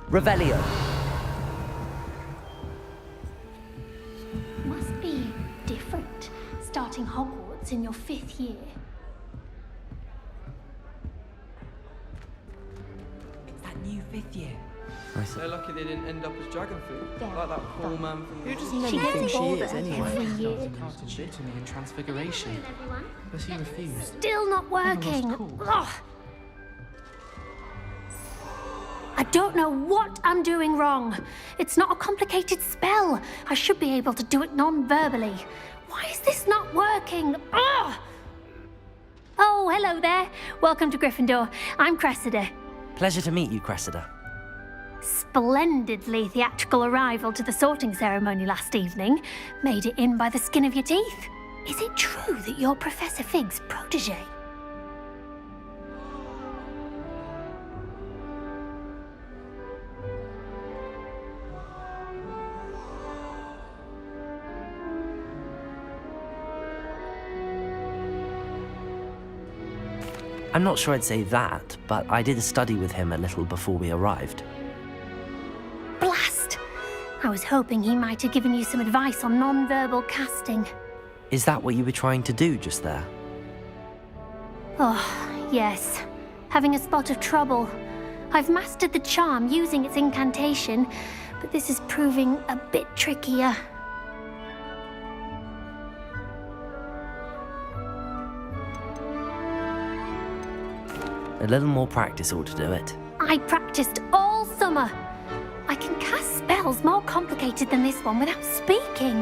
Revelio. Must be different, starting Hogwarts in your 5th year. It's that new 5th year. They're lucky they didn't end up as dragon food. Yeah. Like that poor man from the... Who does Nelly She think gets she older is anyway? every year. Carton shit to me in Transfiguration. But he refused. Still not working. cool. Ugh. I don't know what I'm doing wrong. It's not a complicated spell. I should be able to do it non-verbally. Why is this not working? Ugh. Oh, hello there. Welcome to Gryffindor. I'm Cressida. Pleasure to meet you, Cressida. Splendidly theatrical arrival to the sorting ceremony last evening. Made it in by the skin of your teeth. Is it true that you're Professor Fig's protege? I'm not sure I'd say that, but I did study with him a little before we arrived. Blast! I was hoping he might have given you some advice on non-verbal casting. Is that what you were trying to do just there? Oh, yes. Having a spot of trouble. I've mastered the charm using its incantation, but this is proving a bit trickier. A little more practice ought to do it. I practiced all summer. I can cast spells more complicated than this one without speaking.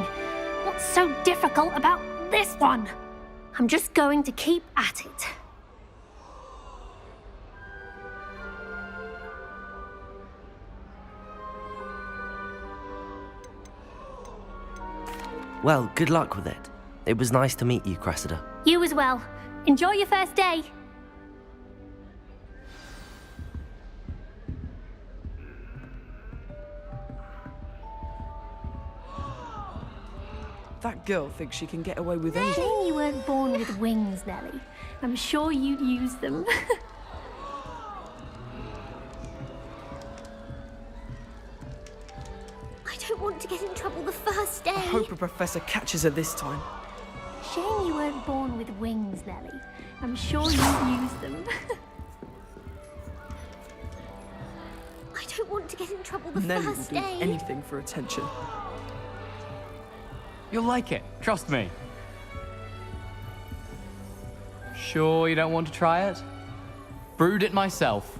What's so difficult about this one? I'm just going to keep at it. Well, good luck with it. It was nice to meet you, Cressida. You as well. Enjoy your first day. That girl thinks she can get away with anything. Shame you weren't born with wings, Nellie. I'm sure you'd use them. I don't want to get in trouble the first day. I hope a professor catches her this time. Shame you weren't born with wings, Nellie. I'm sure you'd use them. I don't want to get in trouble the Nelly will first do day. anything for attention. You'll like it, trust me. Sure you don't want to try it? Brewed it myself.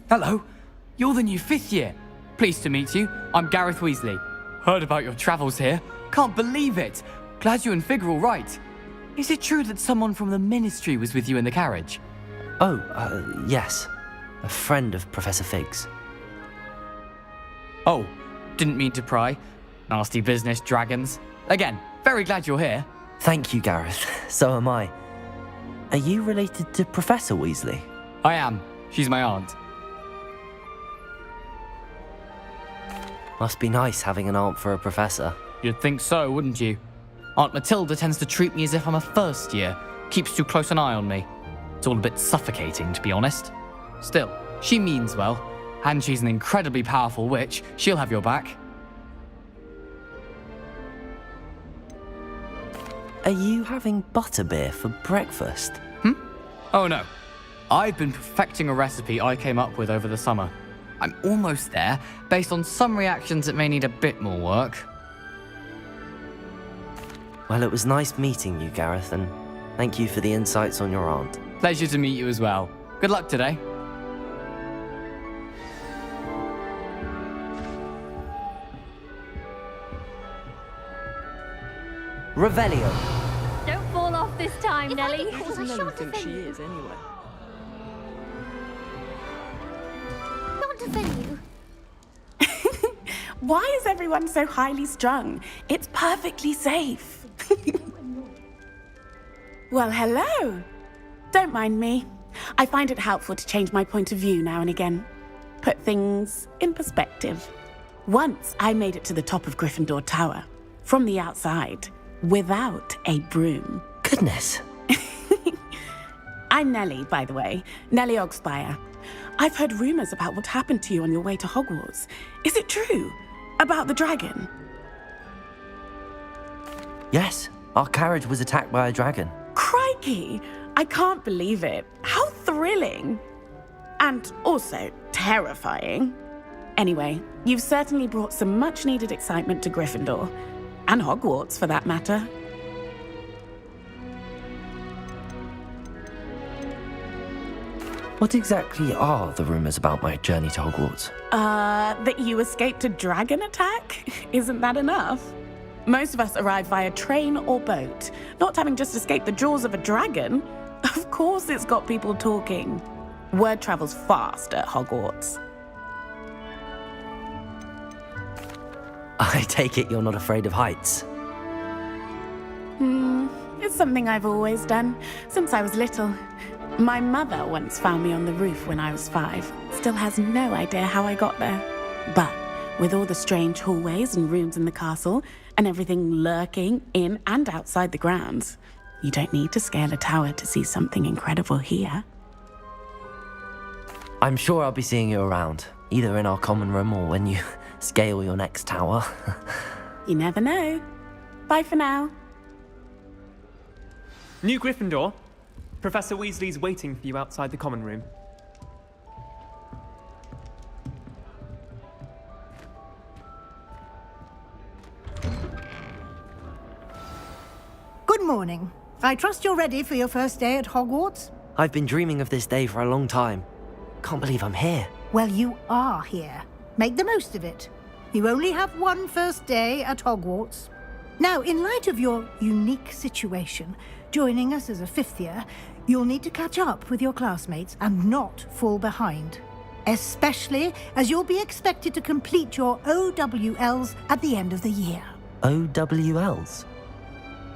Hello, you're the new 5th year. Pleased to meet you. I'm Gareth Weasley. Heard about your travels here. Can't believe it. Glad you and Fig are all right. Is it true that someone from the Ministry was with you in the carriage? Oh, yes. A friend of Professor Fig's. Oh, didn't mean to pry. Nasty business, dragons. Again, very glad you're here. Thank you, Gareth. So am I. Are you related to Professor Weasley? I am. She's my aunt. Must be nice having an aunt for a professor. You'd think so, wouldn't you? Aunt Matilda tends to treat me as if I'm a first year. Keeps too close an eye on me. It's all a bit suffocating, to be honest. Still, she means well. And she's an incredibly powerful witch. She'll have your back. Are you having butterbeer for breakfast? Oh no. I've been perfecting a recipe I came up with over the summer. I'm almost there, based on some reactions that may need a bit more work. Well, it was nice meeting you, Gareth, and thank you for the insights on your aunt. Pleasure to meet you as well. Good luck today. Revelio. Don't fall off this time, Nellie. Who does Nelly think she is anyway? Not defend you. Why is everyone so highly strung? It's perfectly safe. Well, hello. Don't mind me. I find it helpful to change my point of view now and again. Put things in perspective. Once I made it to the top of Gryffindor Tower, from the outside, without a broom. Goodness. I'm Nellie, by the way. Nellie Ogspire. I've heard rumors about what happened to you on your way to Hogwarts. Is it true? About the dragon? Yes, our carriage was attacked by a dragon. Crikey! I can't believe it. How thrilling! And also terrifying. Anyway, you've certainly brought some much-needed excitement to Gryffindor. And Hogwarts, for that matter. What exactly are the rumors about my journey to Hogwarts? That you escaped a dragon attack? Isn't that enough? Most of us arrive via train or boat. Not having just escaped the jaws of a dragon, of course it's got people talking. Word travels fast at Hogwarts. I take it you're not afraid of heights. It's something I've always done, since I was little. My mother once found me on the roof when I was 5. Still has no idea how I got there. But with all the strange hallways and rooms in the castle, and everything lurking in and outside the grounds, you don't need to scale a tower to see something incredible here. I'm sure I'll be seeing you around, either in our common room or when you scale your next tower. You never know. Bye for now. New Gryffindor. Professor Weasley's waiting for you outside the common room. Good morning. I trust you're ready for your first day at Hogwarts? I've been dreaming of this day for a long time. Can't believe I'm here. Well, you are here. Make the most of it. You only have one first day at Hogwarts. Now, in light of your unique situation, joining us as a 5th year, you'll need to catch up with your classmates and not fall behind. Especially as you'll be expected to complete your OWLs at the end of the year. OWLs?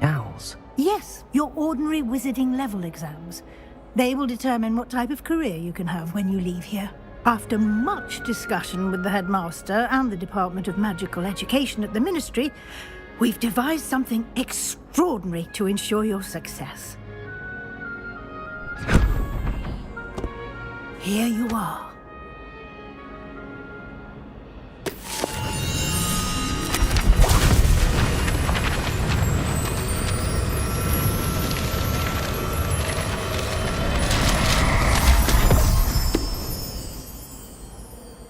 Owls? Yes, your ordinary wizarding level exams. They will determine what type of career you can have when you leave here. After much discussion with the headmaster and the Department of Magical Education at the Ministry, we've devised something extraordinary to ensure your success. Here you are.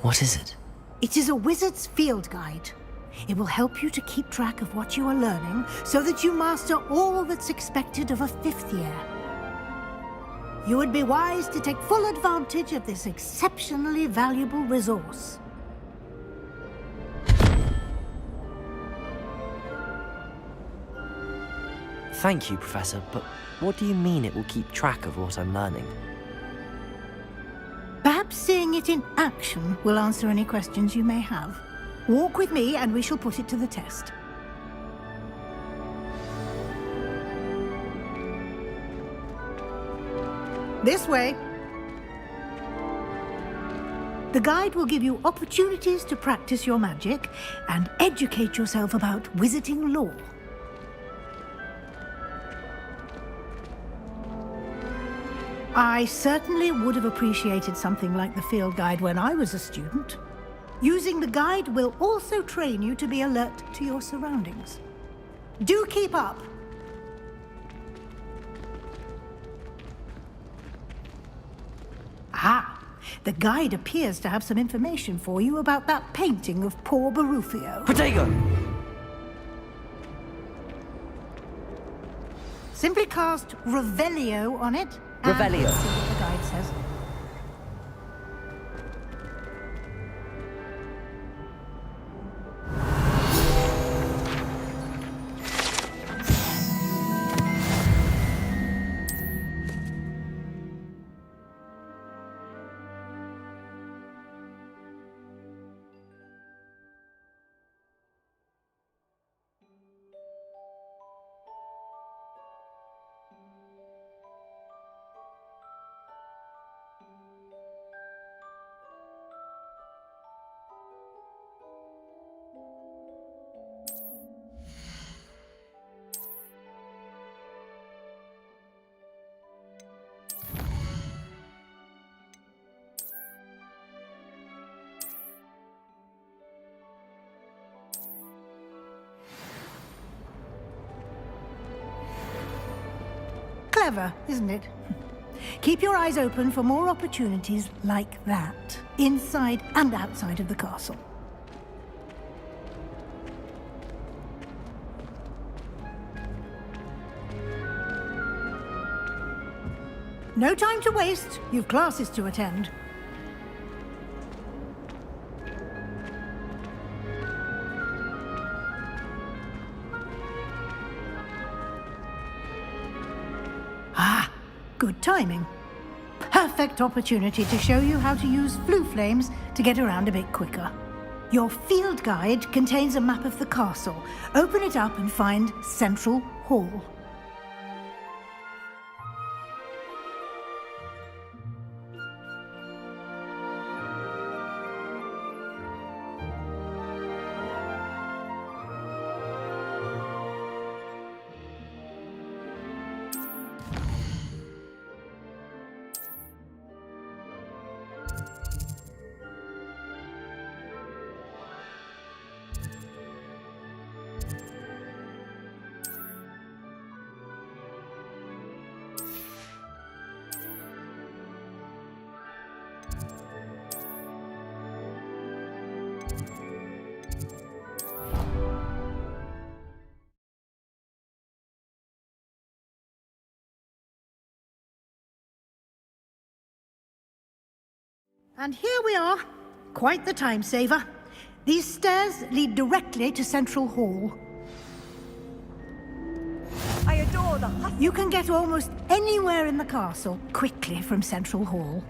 What is it? It is a wizard's field guide. It will help you to keep track of what you are learning so that you master all that's expected of a 5th year. You would be wise to take full advantage of this exceptionally valuable resource. Thank you, Professor, but what do you mean it will keep track of what I'm learning? Perhaps seeing it in action will answer any questions you may have. Walk with me and we shall put it to the test. This way. The guide will give you opportunities to practice your magic and educate yourself about wizarding lore. I certainly would have appreciated something like the field guide when I was a student. Using the guide will also train you to be alert to your surroundings. Do keep up! Ah, the guide appears to have some information for you about that painting of poor Barufio. Protego! Simply cast Revelio on it. Revelio. And see what the guide says. Clever, isn't it? Keep your eyes open for more opportunities like that, inside and outside of the castle. No time to waste. You've classes to attend. Ah, good timing. Perfect opportunity to show you how to use flue flames to get around a bit quicker. Your field guide contains a map of the castle. Open it up and find Central Hall. And here we are. Quite the time saver. These stairs lead directly to Central Hall. I adore the hustle. You can get almost anywhere in the castle quickly from Central Hall.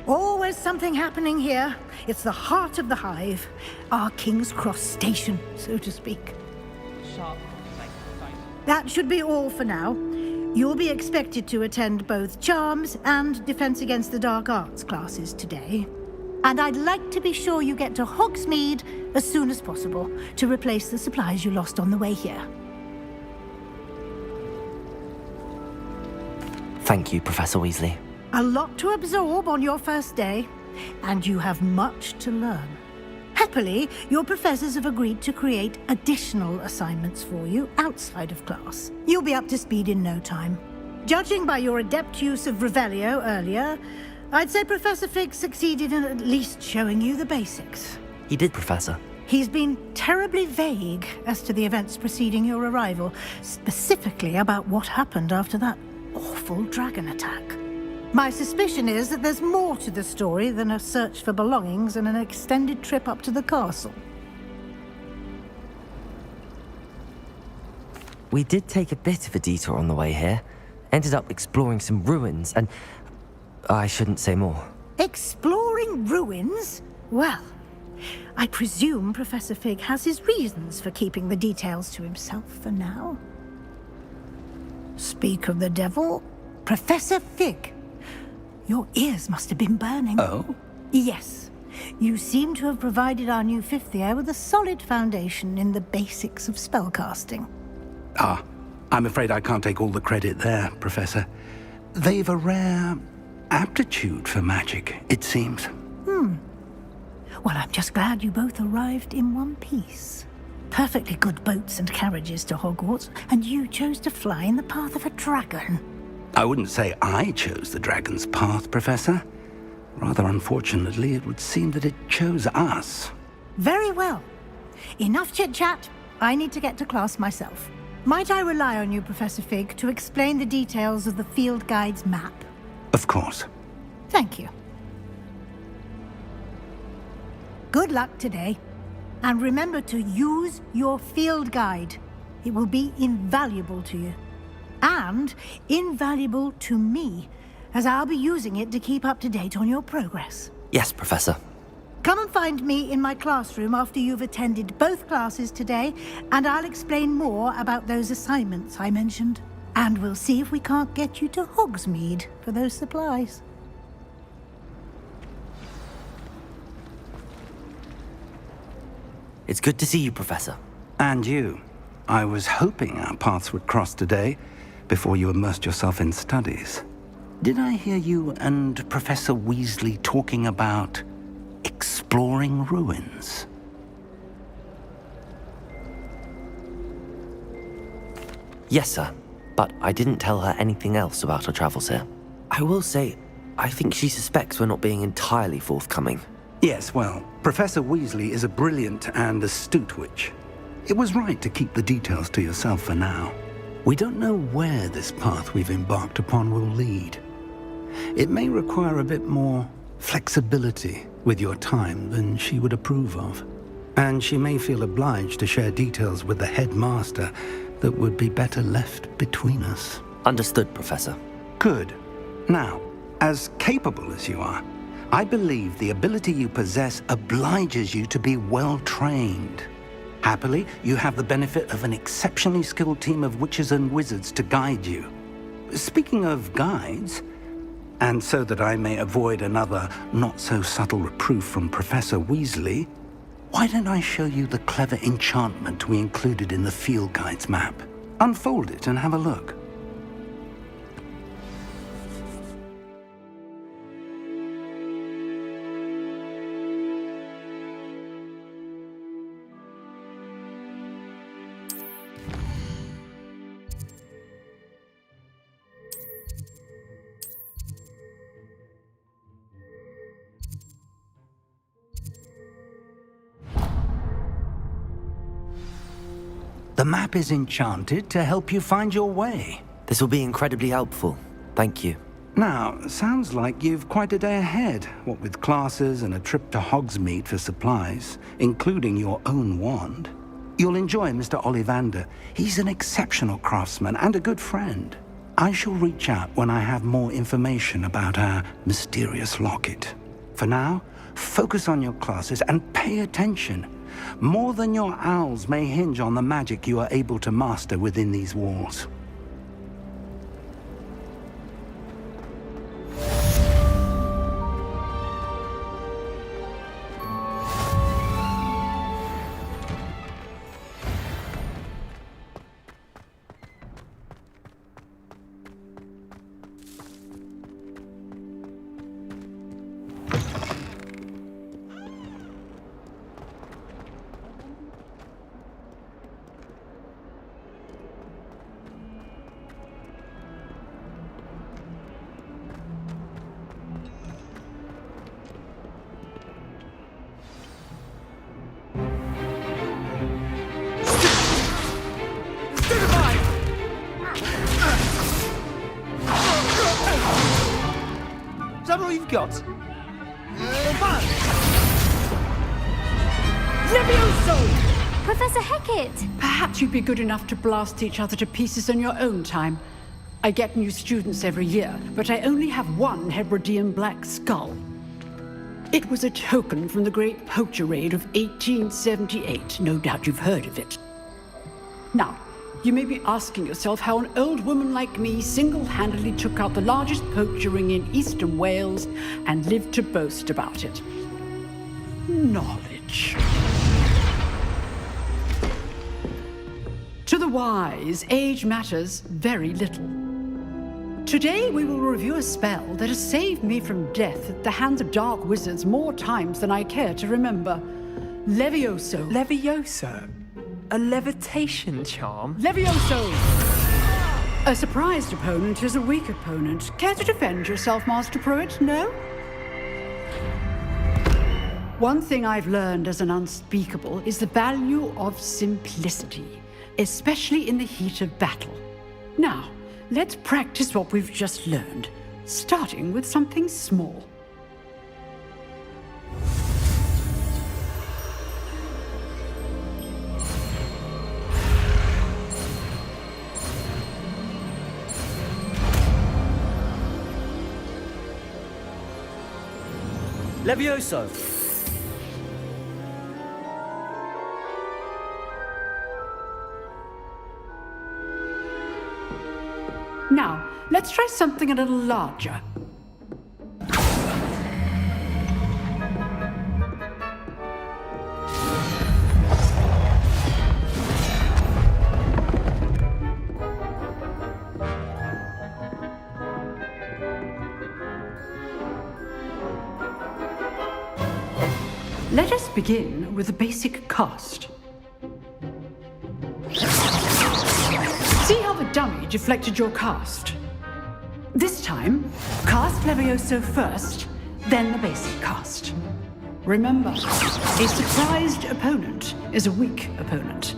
Always something happening here. It's the heart of the hive. Our King's Cross station, so to speak. Sharp. That should be all for now. You'll be expected to attend both Charms and Defense Against the Dark Arts classes today. And I'd like to be sure you get to Hogsmeade as soon as possible to replace the supplies you lost on the way here. Thank you, Professor Weasley. A lot to absorb on your first day, and you have much to learn. Happily, your professors have agreed to create additional assignments for you outside of class. You'll be up to speed in no time. Judging by your adept use of Revelio earlier, I'd say Professor Fig succeeded in at least showing you the basics. He did, Professor. He's been terribly vague as to the events preceding your arrival, specifically about what happened after that awful dragon attack. My suspicion is that there's more to the story than a search for belongings and an extended trip up to the castle. We did take a bit of a detour on the way here. Ended up exploring some ruins and... I shouldn't say more. Exploring ruins? Well, I presume Professor Fig has his reasons for keeping the details to himself for now. Speak of the devil, Professor Fig. Your ears must have been burning. Oh? Yes. You seem to have provided our new fifth year with a solid foundation in the basics of spellcasting. Ah, I'm afraid I can't take all the credit there, Professor. They've a rare aptitude for magic, it seems. Well, I'm just glad you both arrived in one piece. Perfectly good boats and carriages to Hogwarts, and you chose to fly in the path of a dragon. I wouldn't say I chose the dragon's path, Professor. Rather unfortunately, it would seem that it chose us. Very well. Enough chit-chat. I need to get to class myself. Might I rely on you, Professor Fig, to explain the details of the field guide's map? Of course. Thank you. Good luck today. And remember to use your field guide. It will be invaluable to you. And invaluable to me, as I'll be using it to keep up to date on your progress. Yes, Professor. Come and find me in my classroom after you've attended both classes today, and I'll explain more about those assignments I mentioned. And we'll see if we can't get you to Hogsmeade for those supplies. It's good to see you, Professor. And you. I was hoping our paths would cross today, before you immersed yourself in studies. Did I hear you and Professor Weasley talking about exploring ruins? Yes, sir. but I didn't tell her anything else about our travels here. I will say, I think she suspects we're not being entirely forthcoming. Yes, well, Professor Weasley is a brilliant and astute witch. It was right to keep the details to yourself for now. We don't know where this path we've embarked upon will lead. It may require a bit more flexibility with your time than she would approve of. And she may feel obliged to share details with the headmaster that would be better left between us. Understood, Professor. Good. Now, as capable as you are, I believe the ability you possess obliges you to be well-trained. Happily, you have the benefit of an exceptionally skilled team of witches and wizards to guide you. Speaking of guides, and so that I may avoid another not-so-subtle reproof from Professor Weasley, why don't I show you the clever enchantment we included in the field guide's map? Unfold it and have a look. The map is enchanted to help you find your way. This will be incredibly helpful. Thank you. Now, sounds like you've quite a day ahead, what with classes and a trip to Hogsmeade for supplies, including your own wand. You'll enjoy Mr. Ollivander. He's an exceptional craftsman and a good friend. I shall reach out when I have more information about our mysterious locket. For now, focus on your classes and pay attention. More than your owls may hinge on the magic you are able to master within these walls. Is that all you've got? Levioso! Professor Hecat! Perhaps you'd be good enough to blast each other to pieces in your own time. I get new students every year, but I only have one Hebridean black skull. It was a token from the Great Poacher Raid of 1878. No doubt you've heard of it. Now, you may be asking yourself how an old woman like me single-handedly took out the largest poacher ring in eastern Wales and lived to boast about it. Knowledge. To the wise, age matters very little. Today we will review a spell that has saved me from death at the hands of dark wizards more times than I care to remember. Levioso. Levioso? A levitation charm? Levioso! A surprised opponent is a weak opponent. Care to defend yourself, Master Pruitt? No? One thing I've learned as an unspeakable is the value of simplicity, especially in the heat of battle. Now, let's practice what we've just learned, starting with something small. Levioso! Now, let's try something a little larger. Let us begin with a basic cast. See how the dummy deflected your cast. This time, cast Levioso first, then the basic cast. Remember, a surprised opponent is a weak opponent,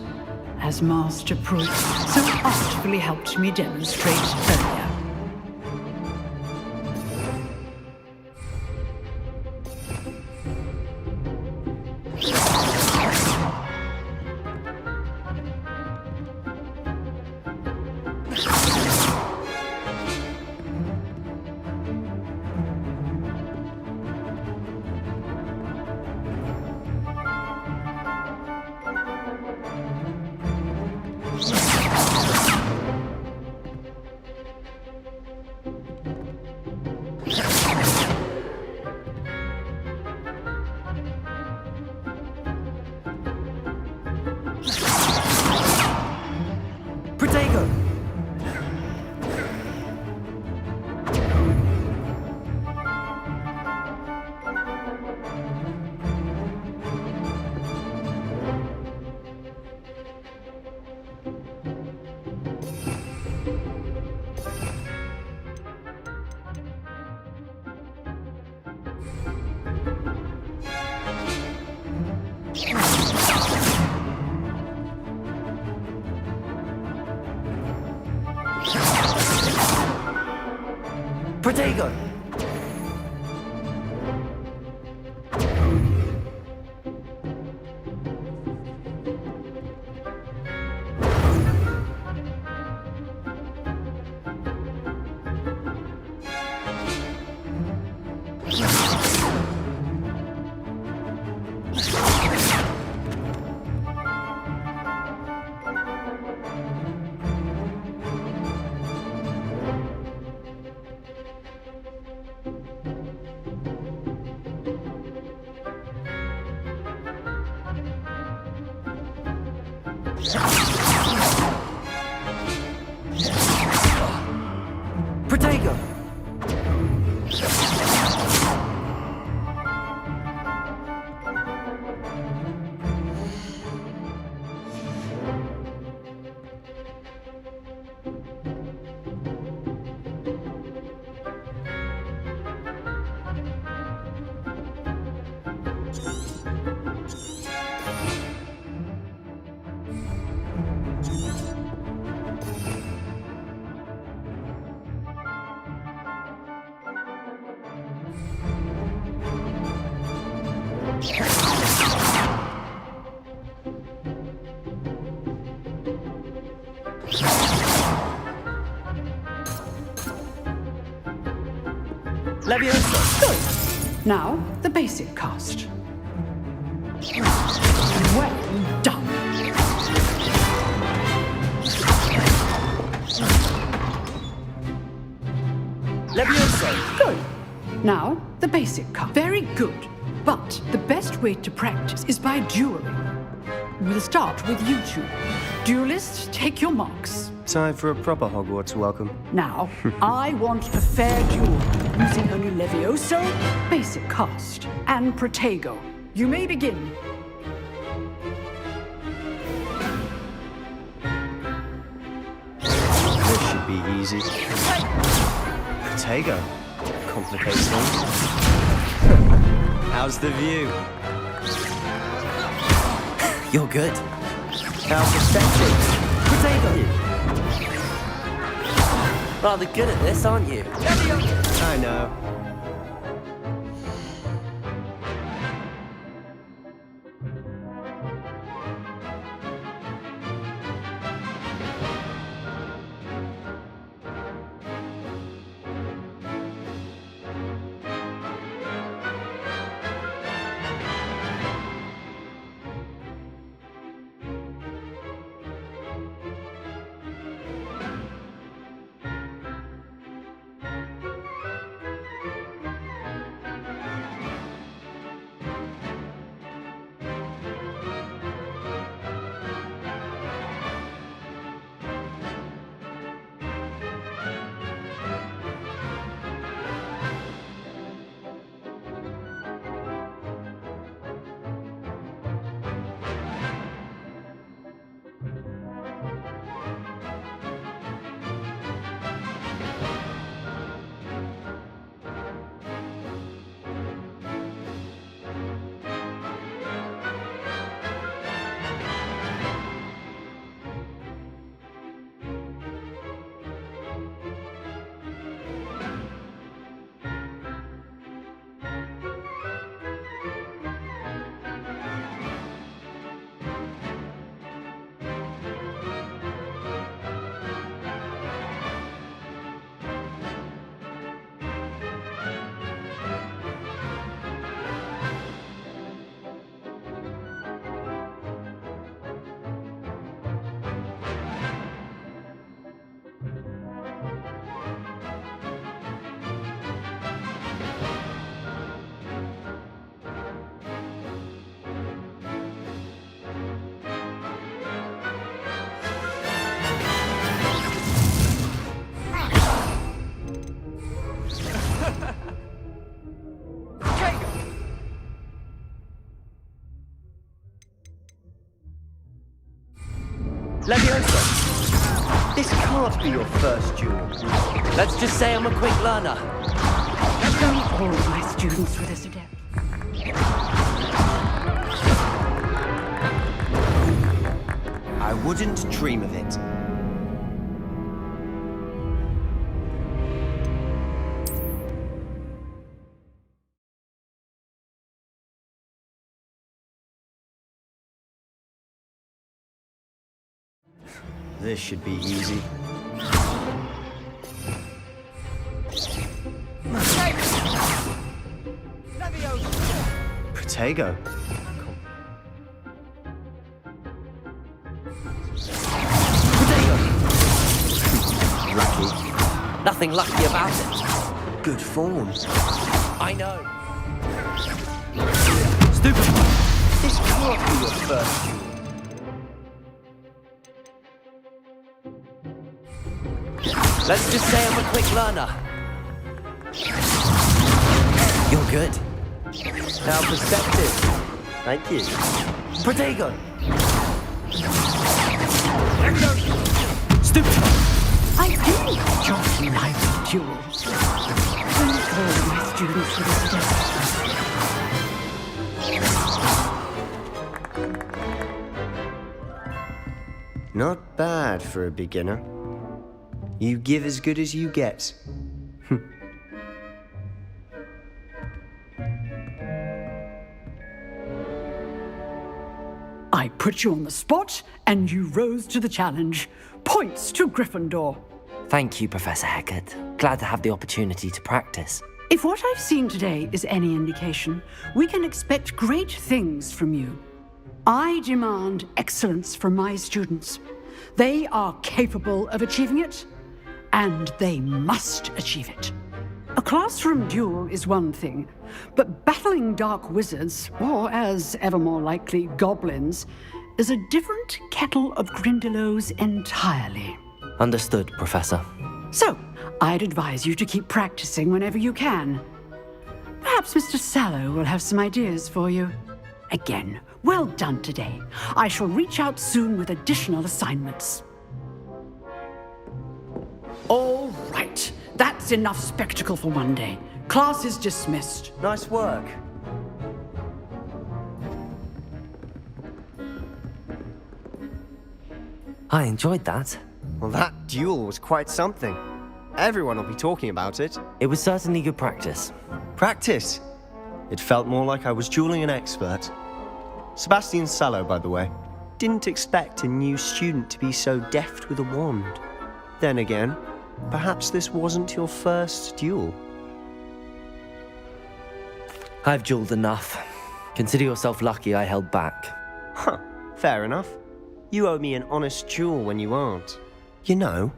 as Master Pruitt so artfully helped me demonstrate earlier. Protego! Protego! Protego! Levioso! Good. Now, the basic cast. Well done. Levioso! Good. Now, the basic cast. Very good. But the best way to practice is by dueling. We'll start with you two. Duelists, take your marks. Time for a proper Hogwarts welcome. Now, I want a fair duel, using only Levioso, basic cast, and Protego. You may begin. This should be easy. Protego. Complicates things. How's the view? You're good. How's effective? Protego! Rather good at this, aren't you? I know. Leviosa! This can't be your first duel. Let's just say I'm a quick learner. Don't all my students were this adept. I wouldn't dream of it. This should be easy. Protego. Lucky. Nothing lucky about it. Good form. I know. Stupid. This can't be your first duel. Let's just say I'm a quick learner. You're good. Now perspective. Thank you. Protego. Stupid. I do enjoy lively duels. Don't all my students were this adept. Not bad for a beginner. You give as good as you get. I put you on the spot, and you rose to the challenge. Points to Gryffindor. Thank you, Professor Hecat. Glad to have the opportunity to practice. If what I've seen today is any indication, we can expect great things from you. I demand excellence from my students. They are capable of achieving it, and they must achieve it. A classroom duel is one thing, but battling dark wizards, or as ever more likely, goblins, is a different kettle of Grindylows entirely. Understood, Professor. So, I'd advise you to keep practicing whenever you can. Perhaps Mr. Sallow will have some ideas for you. Again, well done today. I shall reach out soon with additional assignments. All right. That's enough spectacle for one day. Class is dismissed. Nice work. I enjoyed that. Well, that duel was quite something. Everyone will be talking about it. It was certainly good practice. Practice? It felt more like I was dueling an expert. Sebastian Sallow, by the way. Didn't expect a new student to be so deft with a wand. Then again, perhaps this wasn't your first duel. I've dueled enough. Consider yourself lucky I held back. Huh, fair enough. You owe me an honest duel when you aren't. You know,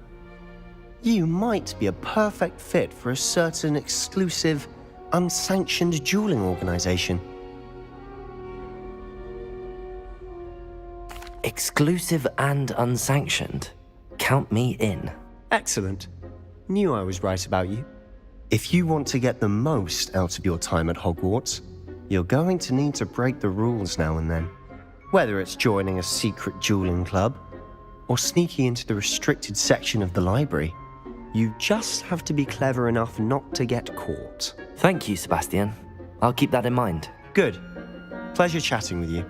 you might be a perfect fit for a certain exclusive, unsanctioned dueling organization. Exclusive and unsanctioned. Count me in. Excellent. Knew I was right about you. If you want to get the most out of your time at Hogwarts, you're going to need to break the rules now and then. Whether it's joining a secret dueling club, or sneaking into the restricted section of the library, you just have to be clever enough not to get caught. Thank you, Sebastian. I'll keep that in mind. Good. Pleasure chatting with you.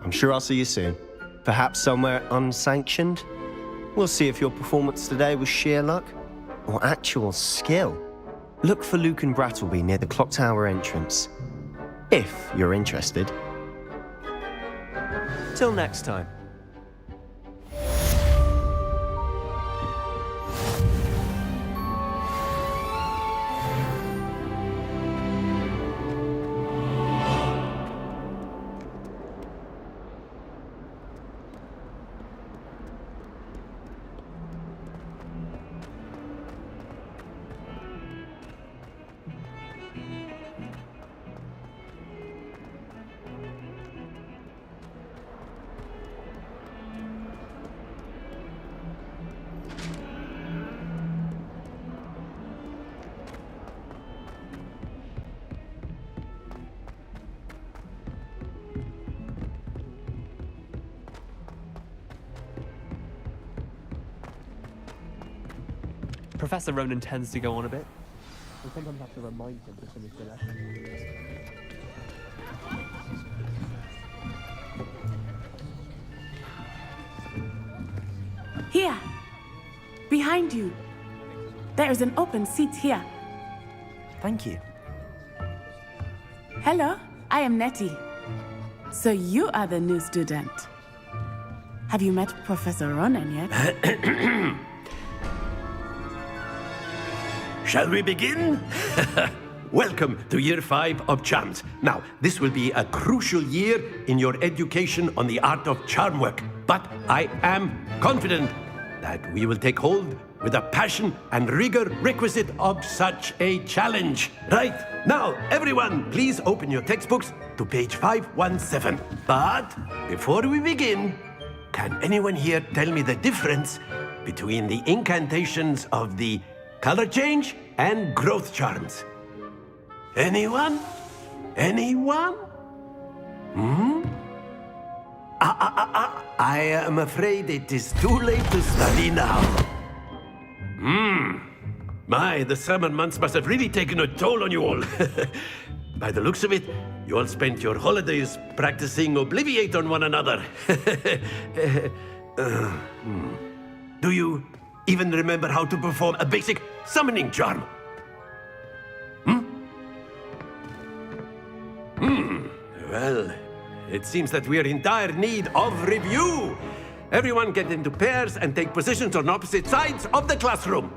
I'm sure I'll see you soon. Perhaps somewhere unsanctioned? We'll see if your performance today was sheer luck or actual skill. Look for Luke and Brattleby near the clock tower entrance, if you're interested. Till next time. Professor Ronan tends to go on a bit. I sometimes have to remind him to finish the lesson. Here. Behind you. There is an open seat here. Thank you. Hello, I am Nettie. So you are the new student. Have you met Professor Ronan yet? Shall we begin? Welcome to Year 5 of Charms. Now, this will be a crucial year in your education on the art of charm work. But I am confident that we will take hold with the passion and rigor requisite of such a challenge. Right, now, everyone, please open your textbooks to page 517. But before we begin, can anyone here tell me the difference between the incantations of the color change and growth charms? Anyone? Anyone? I am afraid it is too late to study now. My, the summer months must have really taken a toll on you all. By the looks of it, you all spent your holidays practicing Obliviate on one another. Do you even remember how to perform a basic summoning charm? Well, it seems that we are in dire need of review. Everyone get into pairs and take positions on opposite sides of the classroom.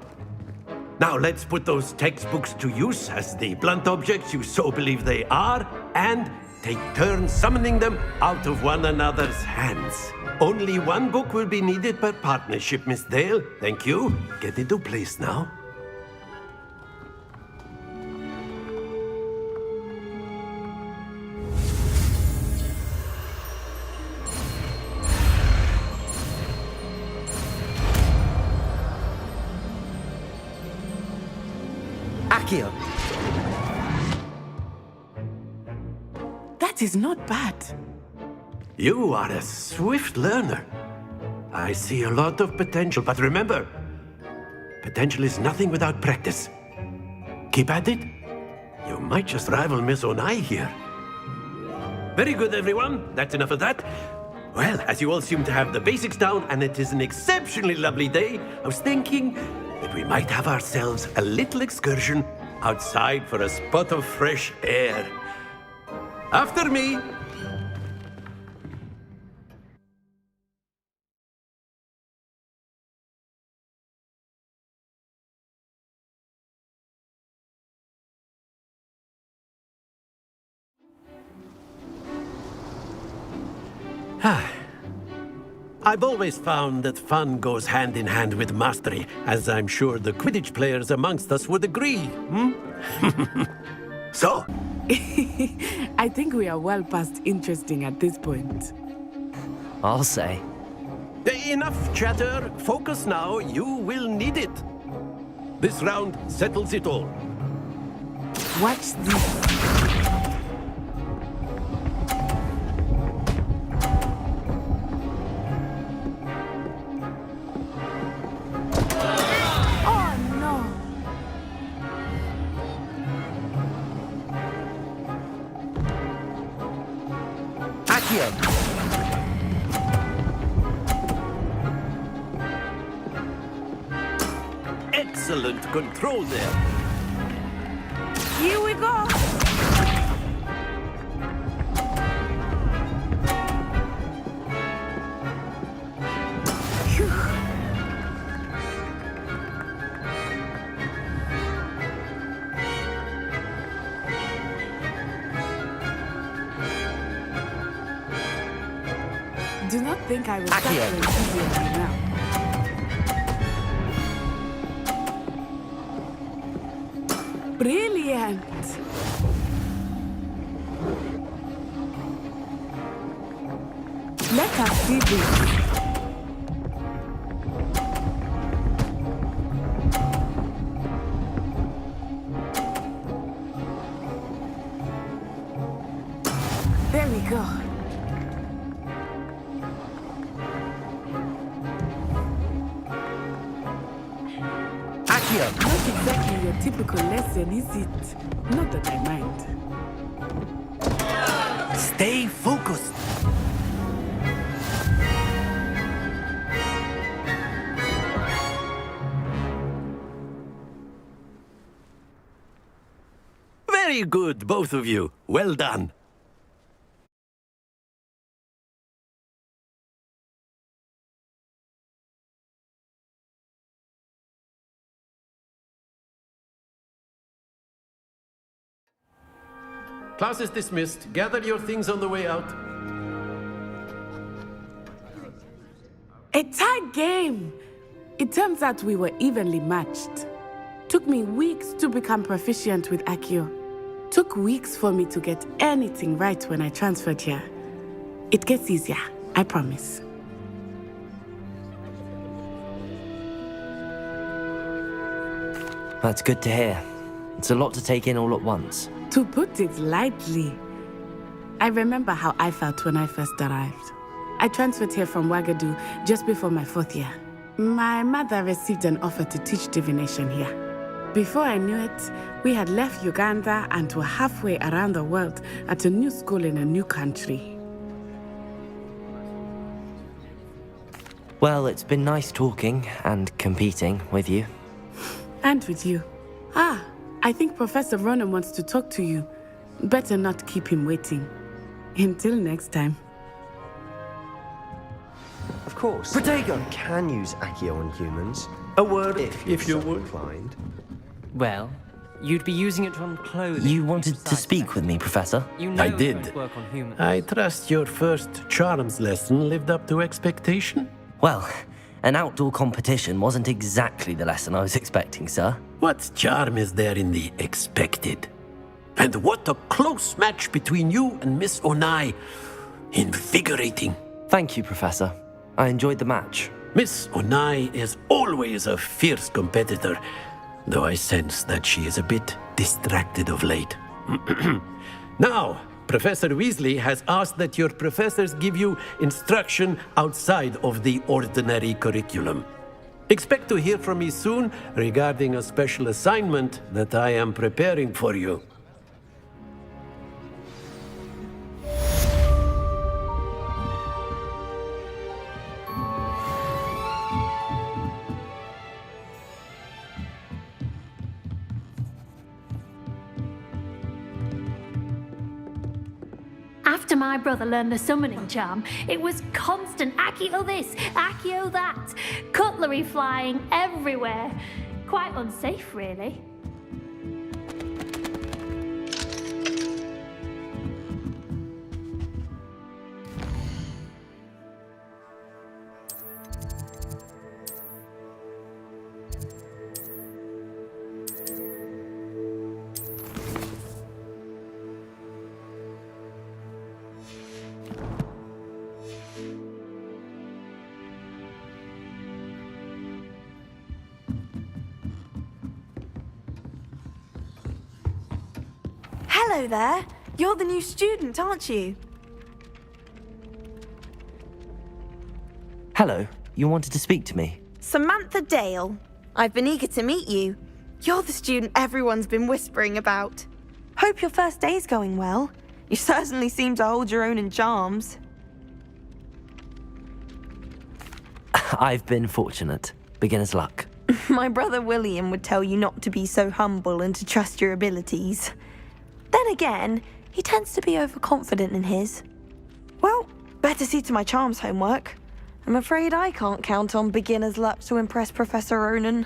Now let's put those textbooks to use as the blunt objects you so believe they are, and take turns summoning them out of one another's hands. Only one book will be needed per partnership, Miss Dale. Thank you. Get into place now. Accio! That is not bad. You are a swift learner. I see a lot of potential, but remember, potential is nothing without practice. Keep at it. You might just rival Miss Onai here. Very good, everyone. That's enough of that. Well, as you all seem to have the basics down, and it is an exceptionally lovely day, I was thinking that we might have ourselves a little excursion outside for a spot of fresh air. After me. I've always found that fun goes hand in hand with mastery, as I'm sure the Quidditch players amongst us would agree. So? I think we are well past interesting at this point. I'll say. Enough chatter. Focus now. You will need it. This round settles it all. Watch this. Excellent control there. Here we go. Do not think I was suffering easily now. Brilliant! Let us see this. There we go. Accio! Not exactly your typical lesson, is it? Not that I mind. Stay focused. Very good, both of you. Well done. Class is dismissed. Gather your things on the way out. A tight game! It turns out we were evenly matched. Took me weeks to become proficient with Accio. Took weeks for me to get anything right when I transferred here. It gets easier, I promise. That's good to hear. It's a lot to take in all at once. To put it lightly, I remember how I felt when I first arrived. I transferred here from Ouagadougou just before my 4th year. My mother received an offer to teach divination here. Before I knew it, we had left Uganda and were halfway around the world at a new school in a new country. Well, it's been nice talking and competing with you. And with you. I think Professor Ronan wants to talk to you. Better not keep him waiting. Until next time. Of course. Protego! You can use Accio on humans. A word if you so would. inclined. Well, you'd be using it on clothing. You wanted to speak with me, Professor? You know I it's did. going to work on humans. I trust your first charms lesson lived up to expectation. Well, an outdoor competition wasn't exactly the lesson I was expecting, sir. What charm is there in the expected? And what a close match between you and Miss Onai. Invigorating. Thank you, Professor. I enjoyed the match. Miss Onai is always a fierce competitor, though I sense that she is a bit distracted of late. Now, Professor Weasley has asked that your professors give you instruction outside of the ordinary curriculum. Expect to hear from me soon regarding a special assignment that I am preparing for you. After my brother learned the summoning charm, it was constant Accio this, Accio that, cutlery flying everywhere. Quite unsafe, really. Hello there. You're the new student, aren't you? Hello, you wanted to speak to me? Samantha Dale. I've been eager to meet you. You're the student everyone's been whispering about. Hope your first day's going well. You certainly seem to hold your own in charms. I've been fortunate. Beginner's luck. My brother William would tell you not to be so humble and to trust your abilities. Then again, he tends to be overconfident in his. Well, better see to my charms homework. I'm afraid I can't count on beginner's luck to impress Professor Ronan.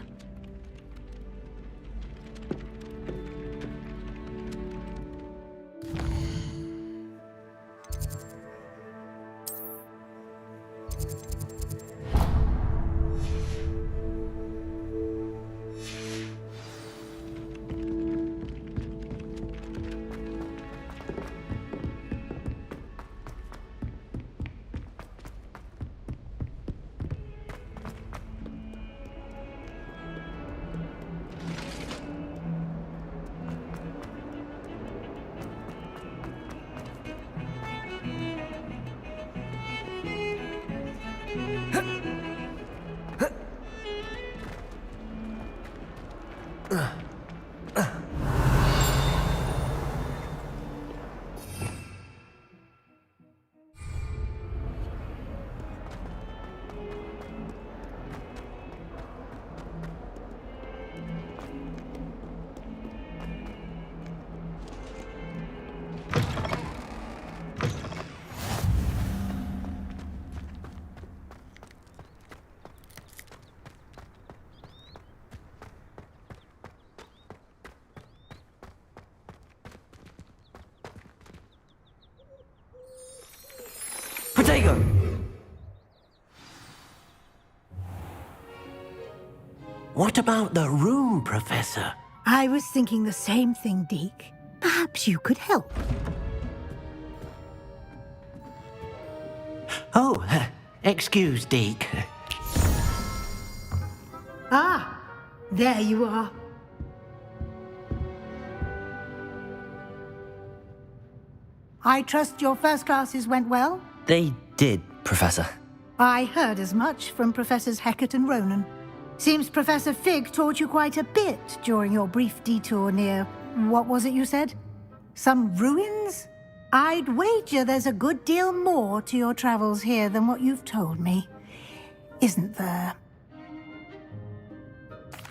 Protego! What about the room, Professor? I was thinking the same thing, Deke. Perhaps you could help. Oh, excuse, Deke. Ah, there you are. I trust your first classes went well? They did, Professor. I heard as much from Professors Hecat and Ronan. Seems Professor Fig taught you quite a bit during your brief detour near... what was it you said? Some ruins? I'd wager there's a good deal more to your travels here than what you've told me. Isn't there?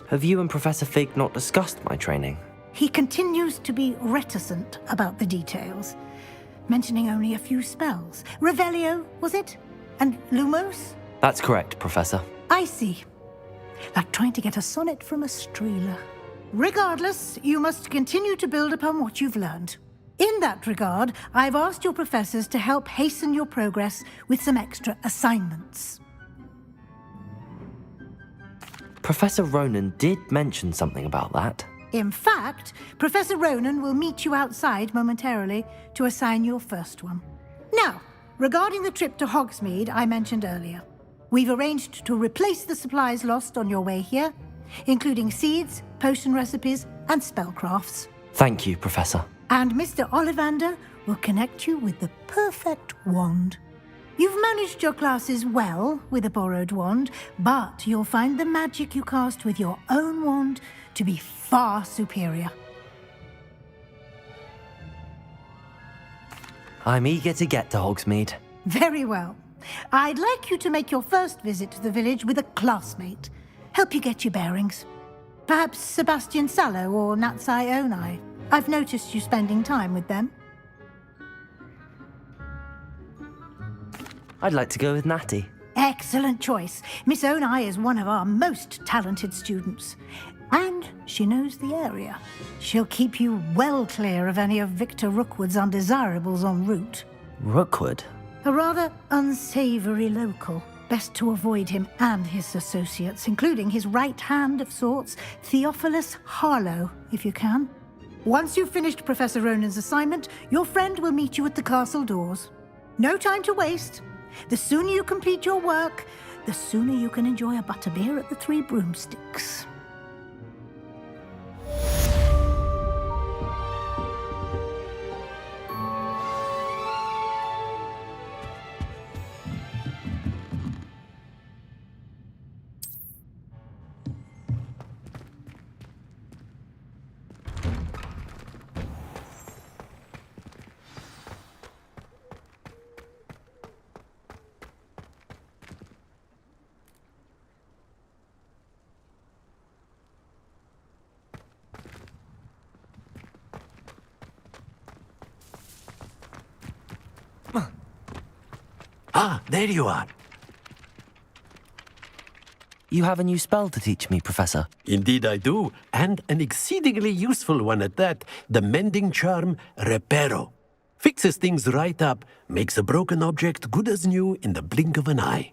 Have you and Professor Fig not discussed my training? He continues to be reticent about the details, mentioning only a few spells. Revelio, was it? And Lumos? That's correct, Professor. I see. Like trying to get a sonnet from a streeler. Regardless, you must continue to build upon what you've learned. In that regard, I've asked your professors to help hasten your progress with some extra assignments. Professor Ronan did mention something about that. In fact, Professor Ronan will meet you outside momentarily to assign your first one. Now, regarding the trip to Hogsmeade I mentioned earlier, we've arranged to replace the supplies lost on your way here, including seeds, potion recipes, and spellcrafts. Thank you, Professor. And Mr. Ollivander will connect you with the perfect wand. You've managed your classes well with a borrowed wand, but you'll find the magic you cast with your own wand to be far superior. I'm eager to get to Hogsmeade. Very well. I'd like you to make your first visit to the village with a classmate. Help you get your bearings. Perhaps Sebastian Sallow or Natsai Onai. I've noticed you spending time with them. I'd like to go with Natty. Excellent choice. Miss Onai is one of our most talented students. And she knows the area. She'll keep you well clear of any of Victor Rookwood's undesirables en route. Rookwood? A rather unsavory local. Best to avoid him and his associates, including his right hand of sorts, Theophilus Harlow, if you can. Once you've finished Professor Ronan's assignment, your friend will meet you at the castle doors. No time to waste. The sooner you complete your work, the sooner you can enjoy a butterbeer at the Three Broomsticks. Ah, there you are. You have a new spell to teach me, Professor. Indeed I do, and an exceedingly useful one at that, the mending charm Reparo. Fixes things right up, makes a broken object good as new in the blink of an eye.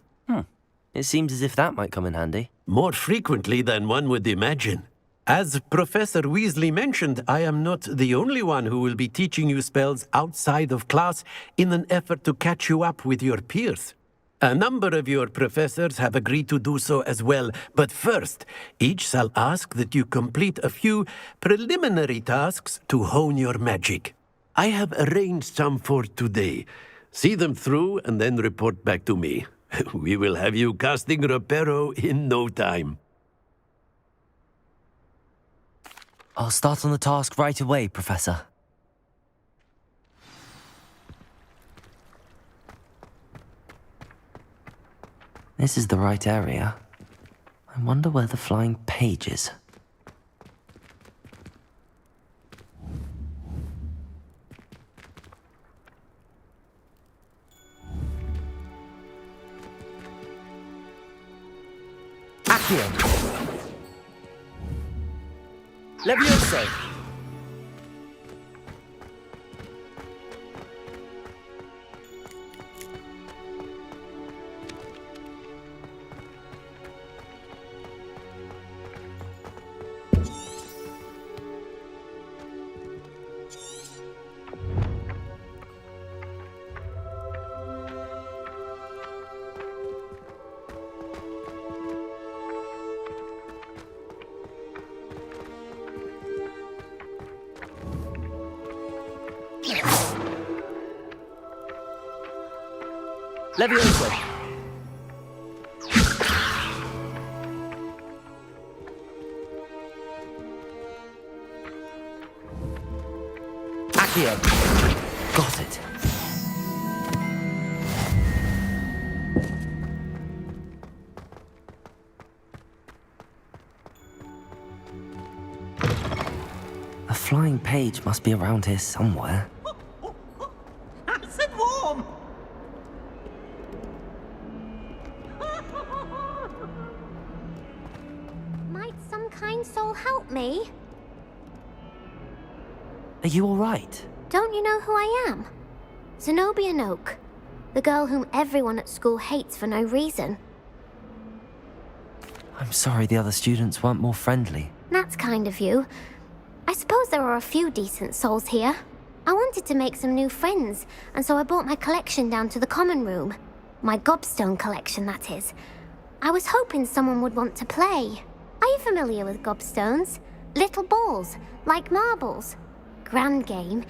It seems as if that might come in handy. More frequently than one would imagine. As Professor Weasley mentioned, I am not the only one who will be teaching you spells outside of class in an effort to catch you up with your peers. A number of your professors have agreed to do so as well, but first, each shall ask that you complete a few preliminary tasks to hone your magic. I have arranged some for today. See them through and then report back to me. We will have you casting Reparo in no time. I'll start on the task right away, Professor. This is the right area. I wonder where the flying page is. Accio! Levioso! Leviosa! Accio! Got it. A flying page must be around here somewhere. Nice and warm. Might some kind soul help me? Are you all right? Don't you know who I am? Zenobia Noak, the girl whom everyone at school hates for no reason. I'm sorry the other students weren't more friendly. That's kind of you. I suppose there are a few decent souls here. I wanted to make some new friends, and so I brought my collection down to the common room. My gobstone collection, that is. I was hoping someone would want to play. Are you familiar with gobstones? Little balls, like marbles. Grand game.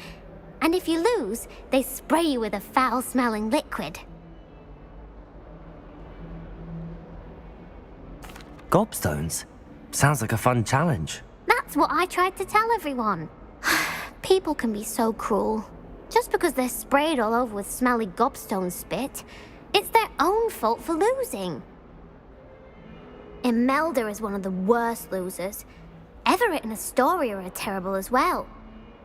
And if you lose, they spray you with a foul-smelling liquid. Gobstones? Sounds like a fun challenge. That's what I tried to tell everyone. People can be so cruel. Just because they're sprayed all over with smelly gobstone spit, it's their own fault for losing. Imelda is one of the worst losers. Everett and Astoria are terrible as well.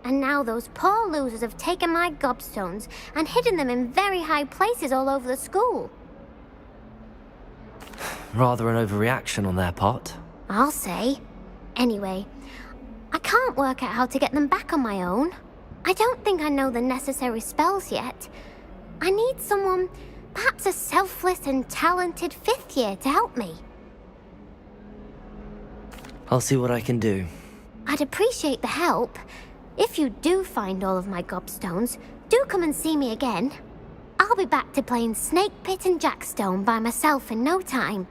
And now those poor losers have taken my gobstones and hidden them in very high places all over the school. Rather an overreaction on their part. I'll say. Anyway, I can't work out how to get them back on my own. I don't think I know the necessary spells yet. I need someone, perhaps a selfless and talented 5th year to help me. I'll see what I can do. I'd appreciate the help. If you do find all of my gobstones, do come and see me again. I'll be back to playing Snake Pit and Jackstone by myself in no time.